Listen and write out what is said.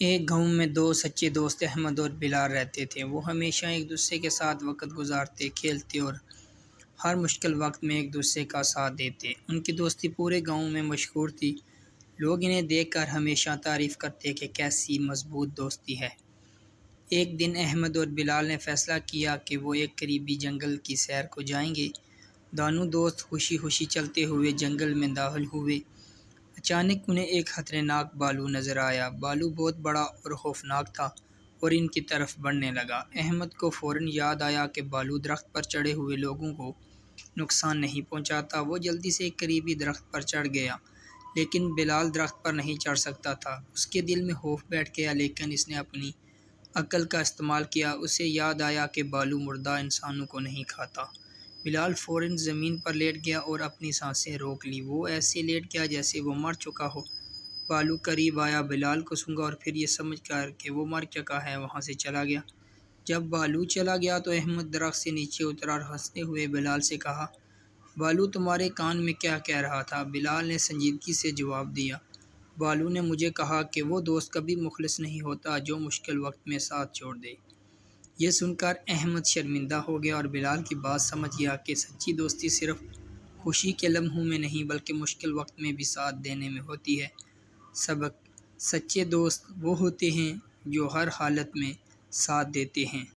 ایک گاؤں میں دو سچے دوست احمد اور بلال رہتے تھے۔ وہ ہمیشہ ایک دوسرے کے ساتھ وقت گزارتے، کھیلتے اور ہر مشکل وقت میں ایک دوسرے کا ساتھ دیتے۔ ان کی دوستی پورے گاؤں میں مشہور تھی۔ لوگ انہیں دیکھ کر ہمیشہ تعریف کرتے کہ کیسی مضبوط دوستی ہے۔ ایک دن احمد اور بلال نے فیصلہ کیا کہ وہ ایک قریبی جنگل کی سیر کو جائیں گے۔ دونوں دوست خوشی خوشی چلتے ہوئے جنگل میں داخل ہوئے۔ اچانک انہیں ایک خطرناک بھالو نظر آیا۔ بھالو بہت بڑا اور خوفناک تھا اور ان کی طرف بڑھنے لگا۔ احمد کو فوراً یاد آیا کہ بھالو درخت پر چڑھے ہوئے لوگوں کو نقصان نہیں پہنچاتا۔ وہ جلدی سے ایک قریبی درخت پر چڑھ گیا، لیکن بلال درخت پر نہیں چڑھ سکتا تھا۔ اس کے دل میں خوف بیٹھ گیا، لیکن اس نے اپنی عقل کا استعمال کیا۔ اسے یاد آیا کہ بھالو مردہ انسانوں کو نہیں کھاتا۔ بلال فوراً زمین پر لیٹ گیا اور اپنی سانسیں روک لیں۔ وہ ایسے لیٹ گیا جیسے وہ مر چکا ہو۔ بھالو قریب آیا، بلال کو سونگھا اور پھر یہ سمجھ کر کہ وہ مر چکا ہے وہاں سے چلا گیا۔ جب بھالو چلا گیا تو احمد درخت سے نیچے اترا اور ہنستے ہوئے بلال سے کہا، بھالو تمہارے کان میں کیا کہہ رہا تھا؟ بلال نے سنجیدگی سے جواب دیا، بھالو نے مجھے کہا کہ وہ دوست کبھی مخلص نہیں ہوتا جو مشکل وقت میں ساتھ چھوڑ دے۔ یہ سن کر احمد شرمندہ ہو گیا اور بلال کی بات سمجھ گیا کہ سچی دوستی صرف خوشی کے لمحوں میں نہیں بلکہ مشکل وقت میں بھی ساتھ دینے میں ہوتی ہے۔ سبق: سچے دوست وہ ہوتے ہیں جو ہر حالت میں ساتھ دیتے ہیں۔